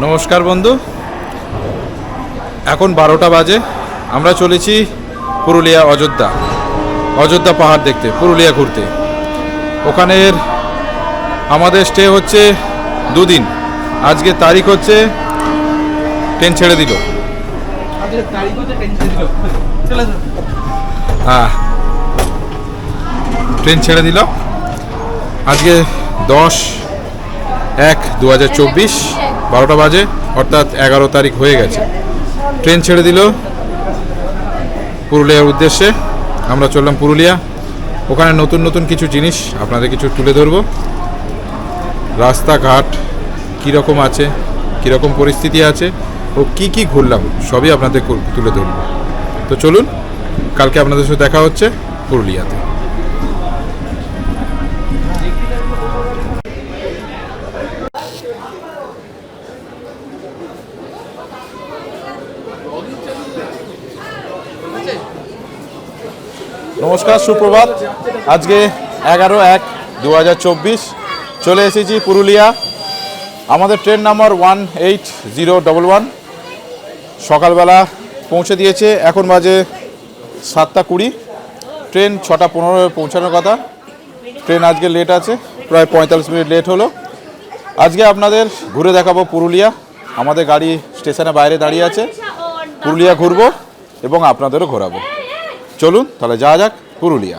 নমস্কার বন্ধু, এখন 12টা বাজে। আমরা চলেছি পুরুলিয়া অযোধ্যা পাহাড় দেখতে, পুরুলিয়া ঘুরতে। ওখানের আমাদের স্টে হচ্ছে 2 দিন। আজকে তারিখ হচ্ছে ট্রেন ছেড়ে দিল। হ্যাঁ, ট্রেন ছেড়ে দিল আজকে 10/1/2024 12টা বাজে, অর্থাৎ 11 তারিখ হয়ে গেছে। ট্রেন ছেড়ে দিল পুরুলিয়ার উদ্দেশ্যে। আমরা চললাম পুরুলিয়া। ওখানে নতুন নতুন কিছু জিনিস আপনাদের কিছু তুলে ধরবো। রাস্তাঘাট কীরকম আছে, কীরকম পরিস্থিতি আছে ও কি কি ঘুরলাম সবই আপনাদের তুলে ধরবো। তো চলুন, কালকে আপনাদের সাথে দেখা হচ্ছে পুরুলিয়াতে। নমস্কার, সুপ্রভাত। আজকে 11/1/2024 চলে এসেছি পুরুলিয়া। আমাদের ট্রেন নাম্বার 18011 সকালবেলা পৌঁছে দিয়েছে। এখন বাজে 7:20। ট্রেন 6:15 পৌঁছানোর কথা। ট্রেন আজকে লেট আছে, প্রায় 45 মিনিট লেট হলো। আজকে আপনাদের ঘুরে দেখাবো পুরুলিয়া। আমাদের গাড়ি স্টেশনে বাইরে দাঁড়িয়ে আছে। পুরুলিয়া ঘুরবো এবং আপনাদেরও ঘোরাবো। চলুন তাহলে যাওয়া যাক পুরুলিয়া।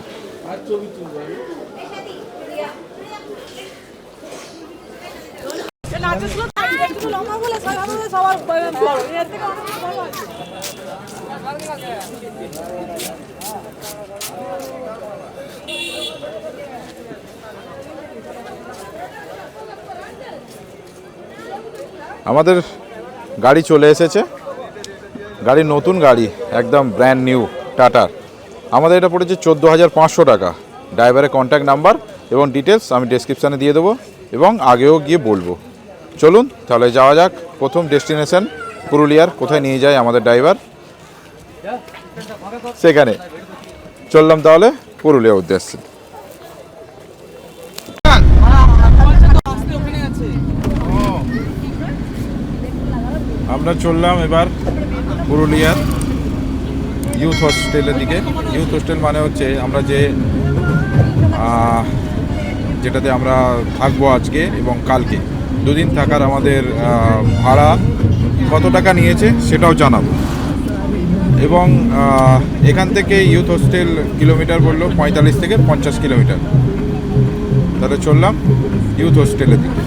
আমাদের গাড়ি চলে এসেছে। গাড়ি নতুন গাড়ি, একদম ব্র্যান্ড নিউ টাটার। আমাদের এটা পড়েছে 14,500 টাকা। ড্রাইভারের কন্ট্যাক্ট নাম্বার এবং ডিটেলস আমি ডেসক্রিপশানে দিয়ে দেবো এবং আগেও গিয়ে বলবো। চলুন তাহলে যাওয়া যাক। প্রথম ডেস্টিনেশন পুরুলিয়ার, কোথায় নিয়ে যায় আমাদের ড্রাইভার সেখানে চললাম তাহলে পুরুলিয়ার উদ্দেশ্যে। আমরা চললাম এবার পুরুলিয়ার ইউথ হোস্টেলের দিকে। ইউথ হোস্টেল মানে হচ্ছে আমরা যেটাতে আমরা থাকবো আজকে এবং কালকে 2 দিন থাকার আমাদের ভাড়া কত টাকা নিয়েছে সেটাও জানাবো। এবং এখান থেকে ইউথ হোস্টেল কিলোমিটার বললো 45 থেকে 50 কিলোমিটার। তাহলে চললাম ইউথ হোস্টেলের দিকে।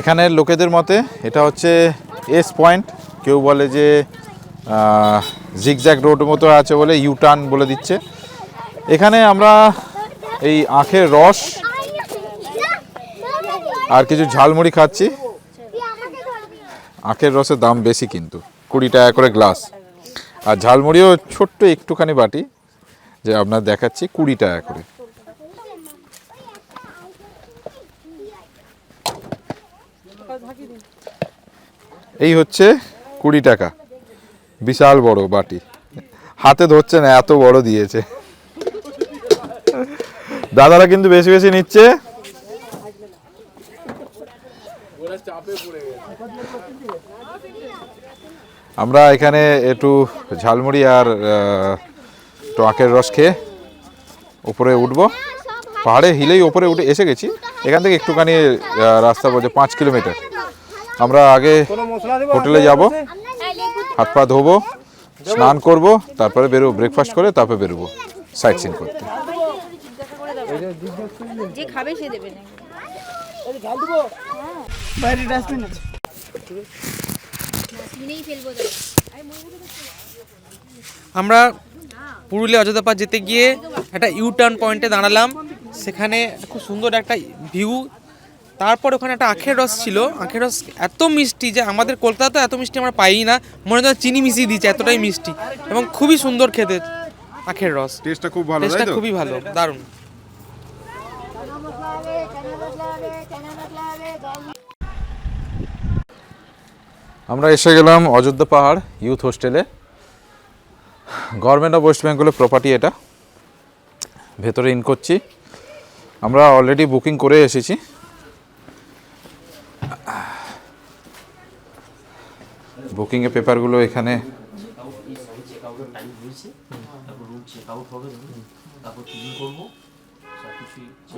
এখানের লোকেদের মতে এটা হচ্ছে এস পয়েন্ট। কেউ বলে যে জিগজ্যাগ রোড মতো আছে বলে ইউ টার্ন বলে দিচ্ছে। এখানে আমরা এই আখের রস আর কিছু ঝালমুড়ি খাচ্ছি। আখের রসের দাম বেশি কিন্তু 20 টাকা করে গ্লাস, আর ঝালমুড়িও ছোট্ট একটুখানি বাটি যে আপনার দেখাচ্ছি 20 টাকা করে। এই হচ্ছে 20 টাকা, বিশাল বড় বাটি, হাতে ধরছে না এত বড় দিয়েছে। দাদারা কিন্তু বেশি বেশি নিচ্ছে। আমরা এখানে একটু ঝালমুড়ি আর আখের রস খেয়ে উপরে উঠবো। পাহাড়ে হিলেই উপরে উঠে এসে গেছি। এখান থেকে একটুখানি রাস্তা বলছে 5 কিলোমিটার। আমরা আগে হোটেলে যাব, হাত পা ধোবো, স্নান করব, তারপরে বেরোবো, ব্রেকফাস্ট করে তারপরে বেরোবো সাইট সিন করতে। আমরা পুরুলিয়া অযোধ্যা পাহাড় যেতে গিয়ে একটা ইউ টার্ন পয়েন্টে দাঁড়ালাম। সেখানে খুব সুন্দর একটা ভিউ তারপর ওখানে একটা আখের রস ছিল, আখের রস এত মিষ্টি যে আমাদের কলকাতাতে এত মিষ্টি আমরা পাই না, মনে হয় চিনি মিশিয়ে দিয়েছে, এতটাই মিষ্টি এবং খুবই সুন্দর খেতে আখের রস। টেস্টটা খুব ভালো, টেস্টটা তাই তো? খুবই ভালো, দারুণ। আমরা এসে গেলাম অযোধ্যা পাহাড় ইউথ হোস্টেলে। গভর্নমেন্ট অফ ওয়েস্ট বেঙ্গলের প্রপার্টি এটা। ভেতরে ইন করছি। আমরা অলরেডি বুকিং করে এসেছি। বুকিংয়ের পেপারগুলো এখানে।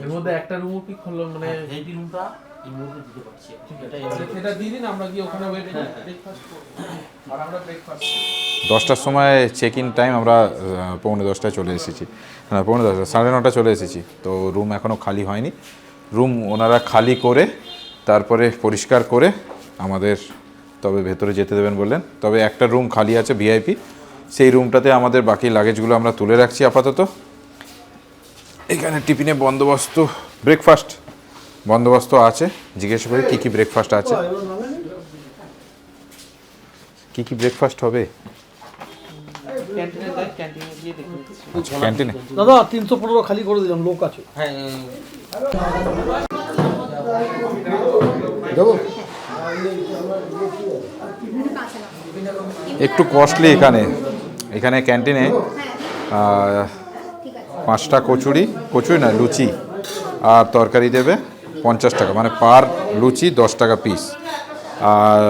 এর মধ্যে একটা রুমও কি খুললো, মানে এই রুমটা এই মধ্যে দিতে পারছি, এটা দিয়ে দিন, আমরা গিয়ে ওখানে ওয়েট ব্রেকফাস্ট করব। আর আমরা ব্রেকফাস্ট 10টার সময় চেক ইন টাইম, আমরা 9:45টায় চলে এসেছি। হ্যাঁ, 9:45, 9:30 চলে এসেছি। তো রুম এখনও খালি হয়নি। রুম ওনারা খালি করে তারপরে পরিষ্কার করে আমাদের তবে ভেতরে যেতে দেবেন বললেন। তবে একটা রুম খালি আছে ভিআইপি, সেই রুমটাতে আমাদের বাকি লাগেজগুলো আমরা তুলে রাখছি আপাতত। এখানে টিফিনে বন্দোবস্ত, ব্রেকফাস্ট বন্দোবস্ত আছে। জিজ্ঞেস করি কী কী ব্রেকফাস্ট আছে, কী কী ব্রেকফাস্ট হবে ক্যান্টিনে যাই, ক্যান্টিনে গিয়ে দেখে নিচ্ছি। আচ্ছা, ক্যান্টিনে। দাদা 315 খালি করে দিলাম, লোক আছে। হ্যাঁ, দেবো একটু কস্টলি এখানে। এখানে ক্যান্টিনে 5টা কচুরি না লুচি আর তরকারি দেবে 50 টাকা, মানে পার লুচি 10 টাকা পিস। আর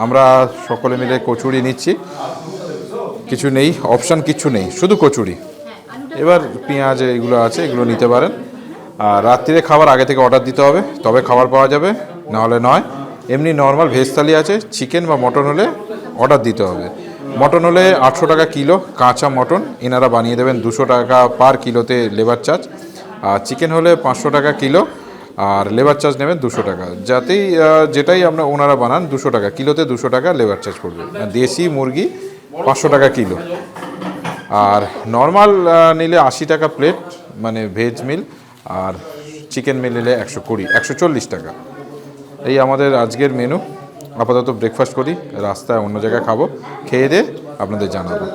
আমরা সকলে মিলে কচুরি নিচ্ছি, কিছু নেই অপশান, কিছু নেই, শুধু কচুরি। এবার পেঁয়াজ এগুলো আছে, এগুলো নিতে পারেন। আর রাত্রিরে খাবার আগে থেকে অর্ডার দিতে হবে, তবে খাবার পাওয়া যাবে, নাহলে নয়। এমনি নর্মাল ভেজ থালি আছে, চিকেন বা মটন হলে অর্ডার দিতে হবে। মটন হলে 800 টাকা কিলো, কাঁচা মটন এনারা বানিয়ে দেবেন 200 টাকা পার কিলোতে লেবার চার্জ। আর চিকেন হলে 500 টাকা কিলো আর লেবার চার্জ নেবেন 200 টাকা। যাতেই যেটাই আমরা ওনারা বানান 200 টাকা কিলোতে, 200 টাকা লেবার চার্জ পড়বে। দেশি মুরগি 500 টাকা কিলো। আর নর্মাল নিলে 80 টাকা প্লেট, মানে ভেজ মিল। আর চিকেন মিল নিলে 140 টাকা। এই আমাদের আজকের মেনু। আপাতত ব্রেকফাস্ট করি, রাস্তায় অন্য জায়গায় খাবো, খেয়ে দিয়ে আপনাদের জানাবো।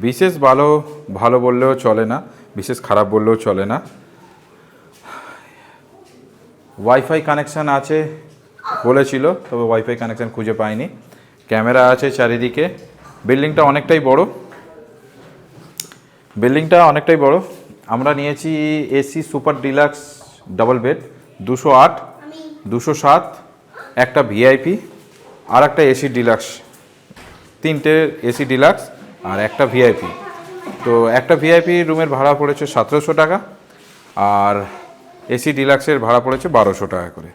বিশেষ ভালো বললেও চলে না, বিশেষ খারাপ বললেও চলে না। ওয়াইফাই কানেকশান আছে বলেছিল, তবে ওয়াইফাই কানেকশান খুঁজে পাইনি। ক্যামেরা আছে চারিদিকে। বিল্ডিংটা অনেকটাই বড়। আমরা নিয়েছি AC super deluxe double bed 208, 207, একটা ভিআইপি আর একটা এসি ডিলাক্স। 3টে এসি ডিলাক্স আর একটা ভিআইপি। তো একটা ভিআইপি রুমের ভাড়া পড়েছে 1700 টাকা আর এসি ডিলাক্সের ভাড়া পড়েছে 1200 টাকা করে।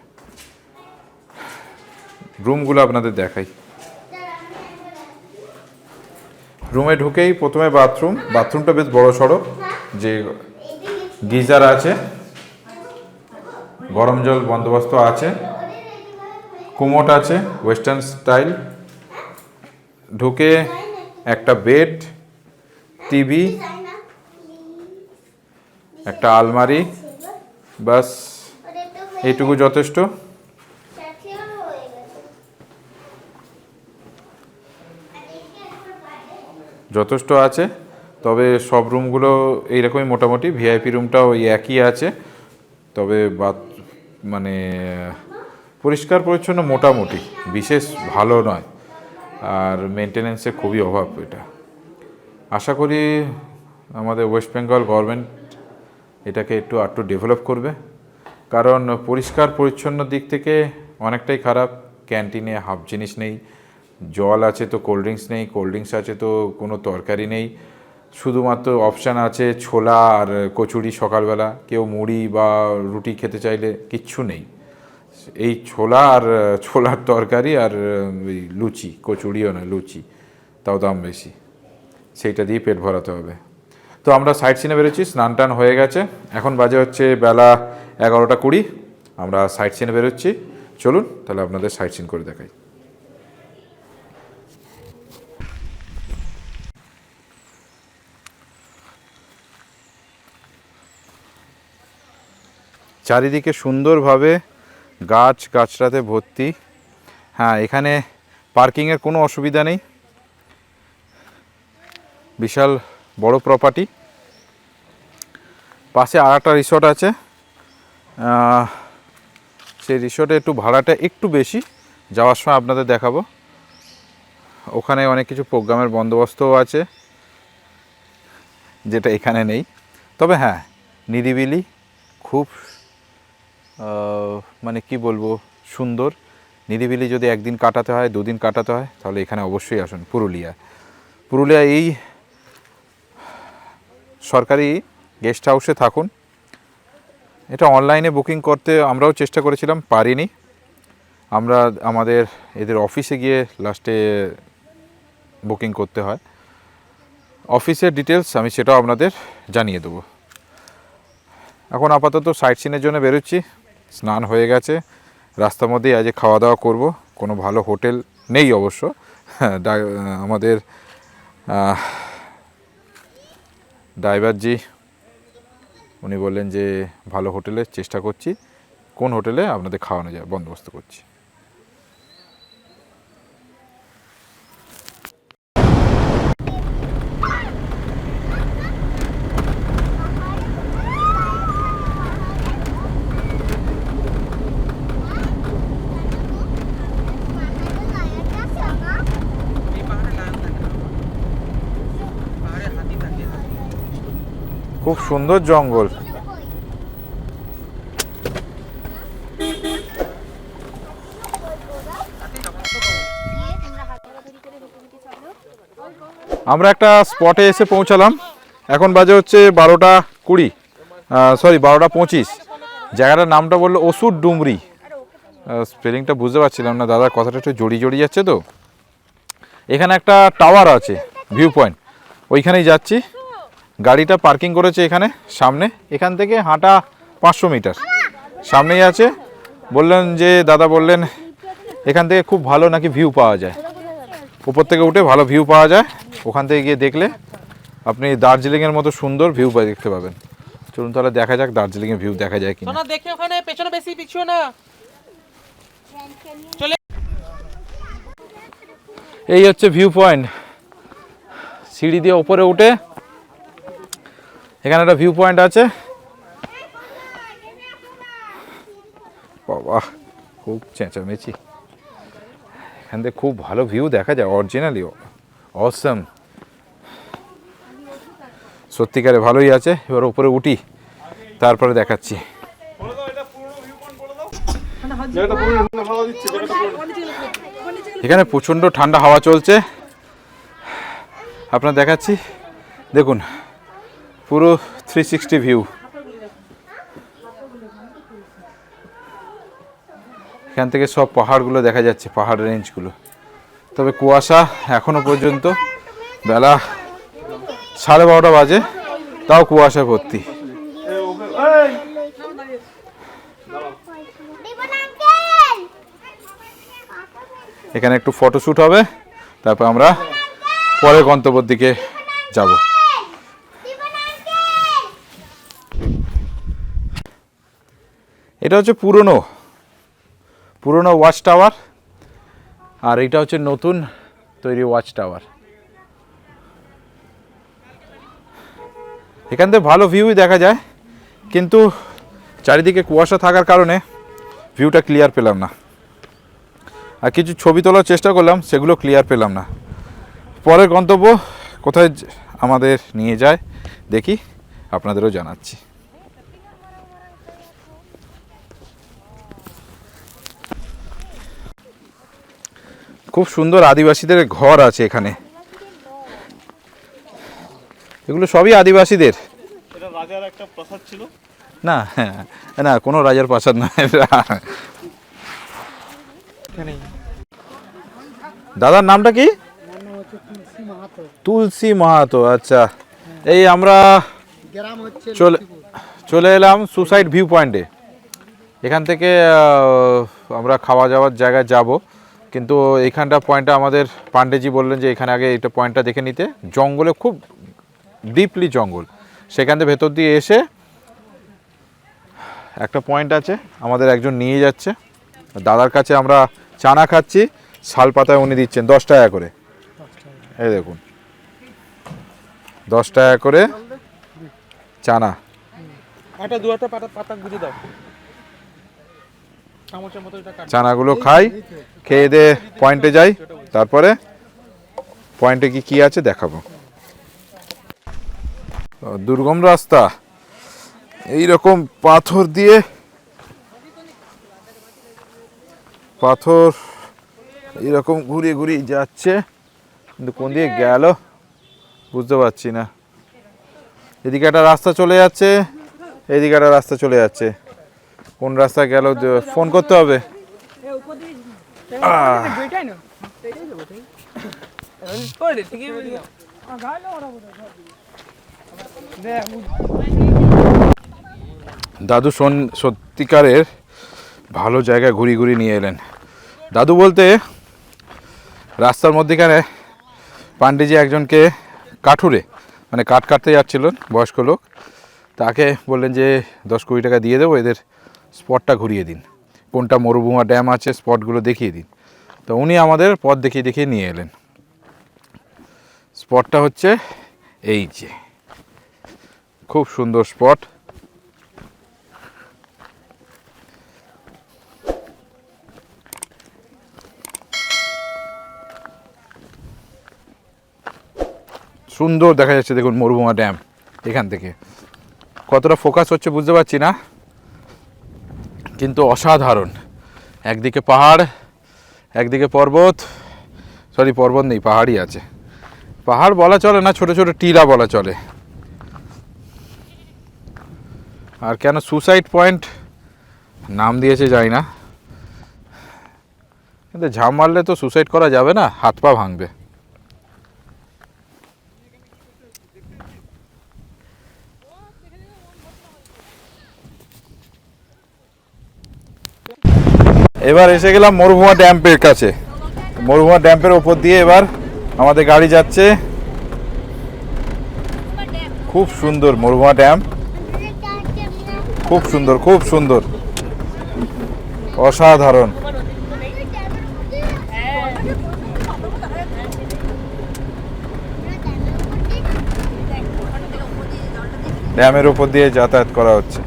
রুমগুলো আপনাদের দেখাই। রুমে ঢুকেই প্রথমে বাথরুমটা বেশ বড় সড়ো, যে গিজার আছে, গরম জল বন্দোবস্ত আছে, কুমোট আছে ওয়েস্টার্ন স্টাইল। ঢুকে একটা বেড, টিভি, একটা আলমারি, বাস এইটুকু যথেষ্ট। আছে। তবে সব রুমগুলো এইরকমই মোটামুটি। ভিআইপি রুমটাও ওই একই আছে, তবে মানে পরিষ্কার পরিচ্ছন্ন মোটামুটি, বিশেষ ভালো নয়। আর মেনটেনেন্সের খুবই অভাব এটা। আশা করি আমাদের ওয়েস্ট বেঙ্গল গভর্নমেন্ট এটাকে একটু ডেভেলপ করবে, কারণ পরিষ্কার পরিচ্ছন্ন দিক থেকে অনেকটাই খারাপ। ক্যান্টিনে হাফ জিনিস নেই, জল আছে তো কোল্ড ড্রিঙ্কস নেই, কোল্ড ড্রিঙ্কস আছে তো কোনো তরকারি নেই। শুধুমাত্র অপশান আছে ছোলা আর কচুরি সকালবেলা। কেউ মুড়ি বা রুটি খেতে চাইলে কিচ্ছু নেই। এই ছোলা আর ছোলার তরকারি আর লুচি, কচুরিও নয় লুচি, তাও দাম বেশি, সেইটা দিয়ে পেট ভরাতে হবে। তো আমরা সাইট সিনে বেরোচ্ছি, স্নান টান হয়ে গেছে, এখন বাজে হচ্ছে বেলা 11:20। আমরা সাইট সিনে বেরোচ্ছি, চলুন তাহলে আপনাদের সাইট সিন করে দেখাই। চারিদিকে সুন্দরভাবে গাছরাতে ভর্তি। হ্যাঁ, এখানে পার্কিংয়ের কোনো অসুবিধা নেই। বিশাল বড় প্রপার্টি। পাশে আর একটা রিসর্ট আছে, সেই রিসর্টে একটু ভাড়াটা একটু বেশি, যাওয়ার সময় আপনাদের দেখাবো। ওখানে অনেক কিছু প্রোগ্রামের বন্দোবস্তও আছে, যেটা এখানে নেই। তবে হ্যাঁ, নিরিবিলি, খুব মানে কি বলবো, সুন্দর। নিরিবিলি যদি একদিন কাটাতে হয়, দুদিন কাটাতে হয়, তাহলে এখানে অবশ্যই আসুন। পুরুলিয়া এই সরকারি গেস্ট হাউসে থাকুন। এটা অনলাইনে বুকিং করতে আমরাও চেষ্টা করেছিলাম, পারিনি। আমরা আমাদের এদের অফিসে গিয়ে লাস্টে বুকিং করতে হয়। অফিসের ডিটেলস আমি সেটাও আপনাদের জানিয়ে দেবো। এখন আপাতত সাইট সিনের জন্য বেরোচ্ছি। স্নান হয়ে গেছে, রাস্তার মধ্যেই আজ খাওয়া দাওয়া করব। কোনো ভালো হোটেল নেই অবশ্য। আমাদের ড্রাইভারজি উনি বললেন যে ভালো হোটেলের চেষ্টা করছি, কোন হোটেলে আপনাদের খাওয়ানো যায় বন্দোবস্ত করছি। খুব সুন্দর জঙ্গল। আমরা একটা স্পটে এসে পৌঁছালাম। এখন বাজে হচ্ছে 12:20, 12:25। জায়গাটার নামটা বললো ওষুধ ডুমরি। স্পেলিংটা বুঝতে পারছিলাম না, দাদার কথাটা একটু জড়িয়ে যাচ্ছে। তো এখানে একটা টাওয়ার আছে, ভিউ পয়েন্ট, ওইখানেই যাচ্ছি। গাড়িটা পার্কিং করেছে এখানে সামনে। এখান থেকে হাঁটা 500 মিটার সামনেই আছে। দাদা বললেন এখান থেকে খুব ভালো নাকি ভিউ পাওয়া যায়, উপর থেকে উঠে ভালো ভিউ পাওয়া যায়। ওখান থেকে গিয়ে দেখলে আপনি দার্জিলিংয়ের মতো সুন্দর ভিউ দেখতে পাবেন। চলুন তাহলে দেখা যাক দার্জিলিংয়ের ভিউ দেখা যায় কিনা। দেখে ওখানে পেছনে বেশি পিছু না চলে। এই হচ্ছে ভিউ পয়েন্ট। সিঁড়ি দিয়ে উপরে উঠে এখানে একটা ভিউ পয়েন্ট আছে। বাবা, খুব চেঁচামেচি। এখান থেকে খুব ভালো ভিউ দেখা যায়, অরিজিনালি অসম। সত্যিকারে ভালোই আছে। এবার উপরে উঠি, তারপরে দেখাচ্ছি। এখানে প্রচণ্ড ঠান্ডা হাওয়া চলছে, আপনার দেখাচ্ছি। দেখুন পুরো 360 ভিউ। এখান থেকে সব পাহাড়গুলো দেখা যাচ্ছে, পাহাড় রেঞ্জগুলো। তবে কুয়াশা এখনো পর্যন্ত, বেলা 12:30 বাজে, তাও কুয়াশা ভর্তি। এখানে একটু ফটোশ্যুট হবে, তারপর আমরা পরের গন্তব্যের দিকে যাব। এটা হচ্ছে পুরনো ওয়াচ টাওয়ার, আর এটা হচ্ছে নতুন তৈরি ওয়াচ টাওয়ার। এখান থেকে ভালো ভিউই দেখা যায়, কিন্তু চারিদিকে কুয়াশা থাকার কারণে ভিউটা ক্লিয়ার পেলাম না। আর কিছু ছবি তোলার চেষ্টা করলাম, সেগুলো ক্লিয়ার পেলাম না। পরের গন্তব্য কোথায় আমাদের নিয়ে যায় দেখি, আপনাদেরও জানাচ্ছি। খুব সুন্দর আদিবাসীদের ঘর আছে এখানে। এগুলো সবই আদিবাসীদের। এটা রাজার একটা প্রাসাদ ছিল না, না কোনো রাজার প্রাসাদ না এটা। দাদার নামটা কি? তুলসী মাহাতো। আচ্ছা, এই আমরা চলে এলাম সুসাইড ভিউ পয়েন্টে। এখান থেকে আমরা খাওয়া যাওয়ার জায়গায় যাব, কিন্তু এইখানটা পয়েন্টটা আমাদের পান্ডেজি বললেন যে এখানে আগে এটা পয়েন্টটা দেখে নিতে। জঙ্গলে, খুব ডিপলি জঙ্গল, সেখান থেকে ভেতর দিয়ে এসে একটা পয়েন্ট আছে, আমাদের একজন নিয়ে যাচ্ছে, দাদার কাছে আমরা চানা খাচ্ছি, শাল পাতায় উনি দিচ্ছেন 10 টাকা করে। এই দেখুন 10 টাকা করে চানা। একটা দু একটা পাতা গুঁজে দাও, চামচের মতো এটা কাট। চানাগুলো খাই, খেয়ে দিয়ে পয়েন্টে যাই, তারপরে পয়েন্টে কি আছে দেখাবো। দুর্গম রাস্তা, এইরকম পাথর দিয়ে, পাথর এইরকম ঘুরিয়ে ঘুরিয়ে যাচ্ছে, কিন্তু কোন দিকে গেল বুঝতে পারছি না। এদিকে একটা রাস্তা চলে যাচ্ছে, এদিকে একটা রাস্তা চলে যাচ্ছে, কোন রাস্তা গেল ফোন করতে হবে। দাদু সত্যিকারের ভালো জায়গায় ঘুরি নিয়ে এলেন। দাদু বলতে রাস্তার মধ্যেখানে পান্ডেজি একজনকে কাঠুরে মানে কাঠ কাটতে যাচ্ছিলেন, বয়স্ক লোক, তাকে বললেন যে 10-20 টাকা দিয়ে দেবো, এদের স্পটটা ঘুরিয়ে দিন, কোনটা মরুভূমা ড্যাম আছে স্পটগুলো দেখিয়ে দিন। তো উনি আমাদের পথ দেখিয়ে নিয়ে এলেন। স্পটটা হচ্ছে এই যে, খুব সুন্দর স্পট। সুন্দর দেখা যাচ্ছে, দেখুন মরুভূমা ড্যাম এখান থেকে। কতটা ফোকাস হচ্ছে বুঝতে পারছি না, কিন্তু অসাধারণ। একদিকে পাহাড়, একদিকে পর্বত, পর্বত নেই, পাহাড়ই আছে। পাহাড় বলা চলে না, ছোট ছোট টিলা বলা চলে। আর কেন সুসাইড পয়েন্ট নাম দিয়েছে জানি না, কিন্তু ঝাঁপ মারলে তো সুসাইড করা যাবে না, হাত পা ভাঙবে। এবার এসে গেলাম মরুভূমা ড্যাম্পের কাছে। মরুভূমা ড্যাম্পের ওপর দিয়ে এবার আমাদের গাড়ি যাচ্ছে। খুব সুন্দর মরুভূমা ড্যাম, খুব সুন্দর, খুব সুন্দর, অসাধারণ। ড্যামের উপর দিয়ে যাতায়াত করা হচ্ছে।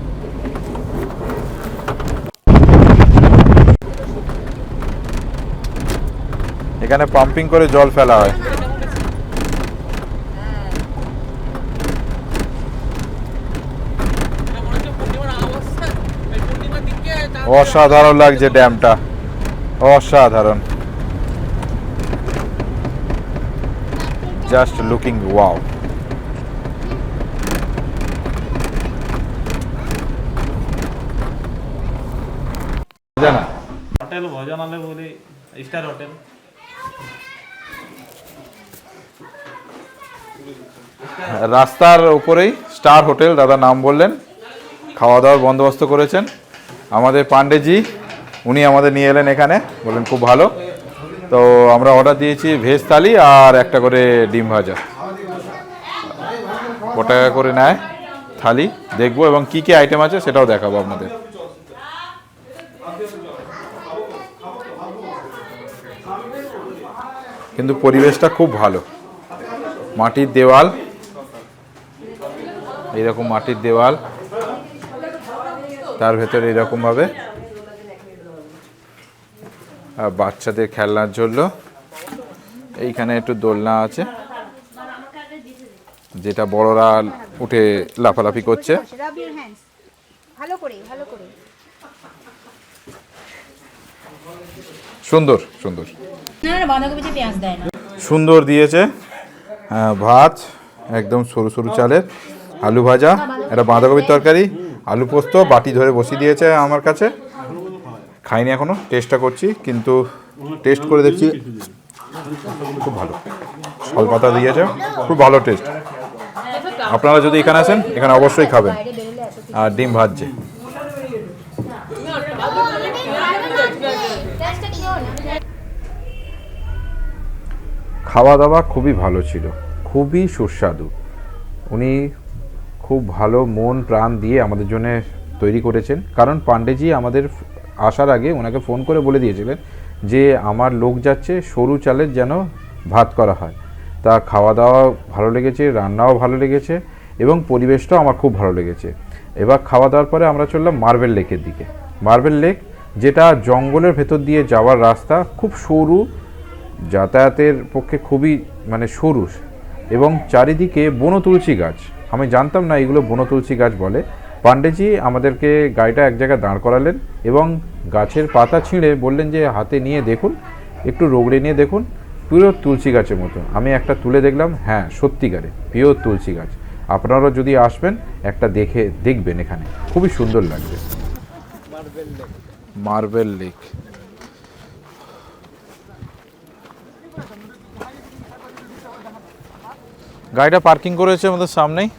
এখানে পাম্পিং করে জল ফেলা হয়। অসাধারণ লাগছে ড্যামটা, অসাধারণ, জাস্ট লুকিং ওয়াও। জানা হোটেল ভোজনালয় বলে, স্টার হোটেল। রাস্তার উপরেই স্টার হোটেল, দাদা নাম বললেন, খাওয়া দাওয়ার বন্দোবস্ত করেছেন আমাদের পান্ডেজি। উনি আমাদের নিয়ে এলেন এখানে, বললেন খুব ভালো। তো আমরা অর্ডার দিয়েছি ভেজ থালি আর একটা করে ডিম ভাজা। কত টাকা করে নেয় থালি দেখবো, এবং কি কি আইটেম আছে সেটাও দেখাবো আপনাদের। কিন্তু পরিবেশটা খুব ভালো, মাটির দেওয়াল, এইরকম মাটির দেওয়াল, তার ভেতরে এরকমভাবে বাচ্চাদের খেলনার জন্য এইখানে একটু দোলনা আছে, যেটা বড়রা উঠে লাফালাফি করছে। সুন্দর সুন্দর সুন্দর দিয়েছে। ভাত একদম সরু সরু চালের, আলু ভাজা, একটা বাঁধাকপির তরকারি, আলু পোস্ত বাটি ধরে বসিয়ে দিয়েছে আমার কাছে। খাইনি এখনো, টেস্টটা করছি, কিন্তু টেস্ট করে দেখছি খুব ভালো। শাল পাতা দিয়েছে, খুব ভালো টেস্ট। আপনারা যদি এখানে আসেন, এখানে অবশ্যই খাবেন। আর ডিম ভাজছে। খাওয়া দাওয়া খুবই ভালো ছিল, খুবই সুস্বাদু। উনি খুব ভালো মন প্রাণ দিয়ে আমাদের জন্য তৈরি করেছেন। কারণ পাণ্ডেজি আমাদের আসার আগে ওনাকে ফোন করে বলে দিয়েছিলেন যে আমার লোক যাচ্ছে, সরু চালের যেন ভাত করা হয়। তা খাওয়া দাওয়া ভালো লেগেছে, রান্নাও ভালো লেগেছে এবং পরিবেশটাও আমার খুব ভালো লেগেছে। এবার খাওয়া দাওয়ার পরে আমরা চললাম মার্বেল লেকের দিকে। মার্বেল লেক যেটা জঙ্গলের ভেতর দিয়ে যাওয়ার রাস্তা, খুব সরু, যাতায়াতের পক্ষে খুবই মানে সরু, এবং চারিদিকে বনতুলসী গাছ। আমি জানতাম না এগুলো বনতুলসী গাছ বলে। পাণ্ডেজি আমাদেরকে গাড়িটা এক জায়গায় দাঁড় করালেন এবং গাছের পাতা ছিঁড়ে বললেন যে হাতে নিয়ে দেখুন, একটু রগড়ে নিয়ে দেখুন, পিওর তুলসী গাছের মতো। আমি একটা তুলে দেখলাম, হ্যাঁ সত্যিকারে পিওর তুলসী গাছ। আপনারা যদি আসবেন একটা দেখবেন, এখানে খুবই সুন্দর লাগবে। মার্বেল লেক গাড়িটা পার্কিং করেছে আমাদের সামনেই,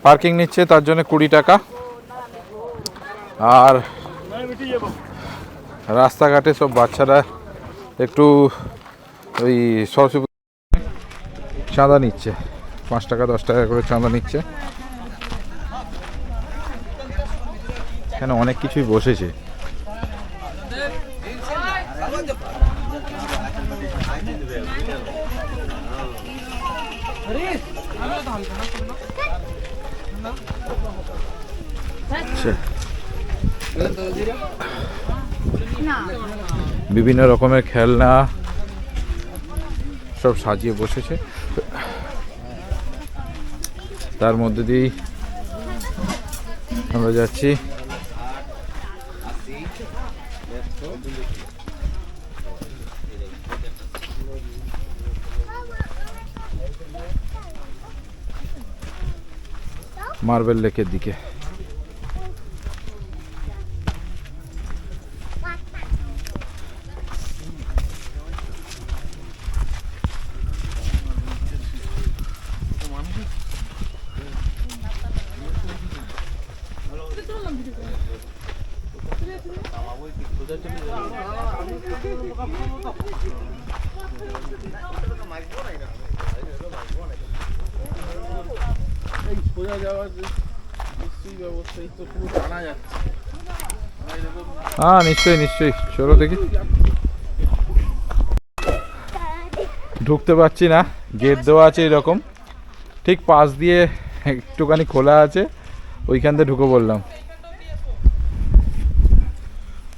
পার্কিং নিচ্ছে, তার জন্য 20 টাকা। আর রাস্তাঘাটে সব বাচ্চারা একটু ওই সরস্বতী চাঁদা নিচ্ছে, 5 টাকা 10 টাকা করে চাঁদা নিচ্ছে। এখানে অনেক কিছুই বসেছে। বিভিন্ন রকমের খেলনা সব সাজিয়ে বসেছে, তার মধ্যে দিয়েই আমরা যাচ্ছি। মার্বেল লেকের দিকে। হ্যাঁ নিশ্চয়ই নিশ্চয়ই, চলো দেখি। ঢুকতে পারছি না, গেট দেওয়া আছে এরকম, ঠিক পাশ দিয়ে একটুখানি খোলা আছে, ওইখান দিয়ে ঢুকে পড়লাম।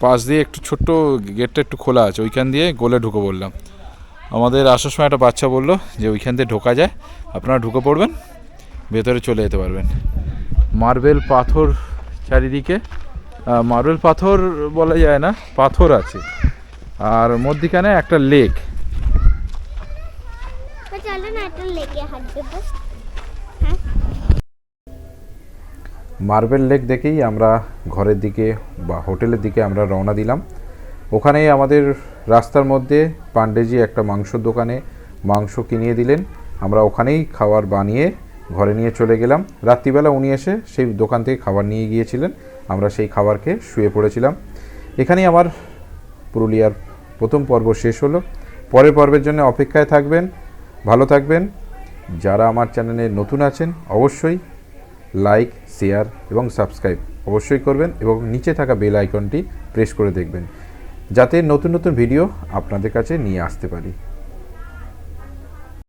পাশ দিয়ে একটু ছোট্ট গেটটা একটু খোলা আছে, ওইখান দিয়ে গোলে ঢুকে পড়লাম। আমাদের আসার সময় একটা বাচ্চা বললো যে ওইখান দিয়ে ঢোকা যায়, আপনারা ঢুকে পড়বেন, ভেতরে চলে যেতে পারবেন। মার্বেল পাথর চারিদিকে, মার্বেল পাথর বলা যায় না, পাথর আছে, আর মধ্যিখানে একটা লেক। মার্বেল লেক দেখেই আমরা ঘরের দিকে বা হোটেলের দিকে আমরা রওনা দিলাম। ওখানেই আমাদের রাস্তার মধ্যে পাণ্ডেজি একটা মাংসর দোকানে মাংস কিনিয়ে দিলেন। আমরা ওখানেই খাবার বানিয়ে ঘরে নিয়ে চলে গেলাম। রাত্রিবেলা উনি এসে সেই দোকান থেকে খাবার নিয়ে গিয়েছিলেন, আমরা সেই খাবার খেয়ে শুয়ে পড়েছিলাম। এখানেই আমার পুরুলিয়ার প্রথম পর্ব শেষ হলো। পরের পর্বের জন্য অপেক্ষায় থাকবেন। ভালো থাকবেন। যারা আমার চ্যানেলে নতুন আছেন অবশ্যই লাইক, শেয়ার এবং সাবস্ক্রাইব অবশ্যই করবেন এবং নিচে থাকা বেল আইকনটি প্রেস করে দেখবেন, যাতে নতুন নতুন ভিডিও আপনাদের কাছে নিয়ে আসতে পারি।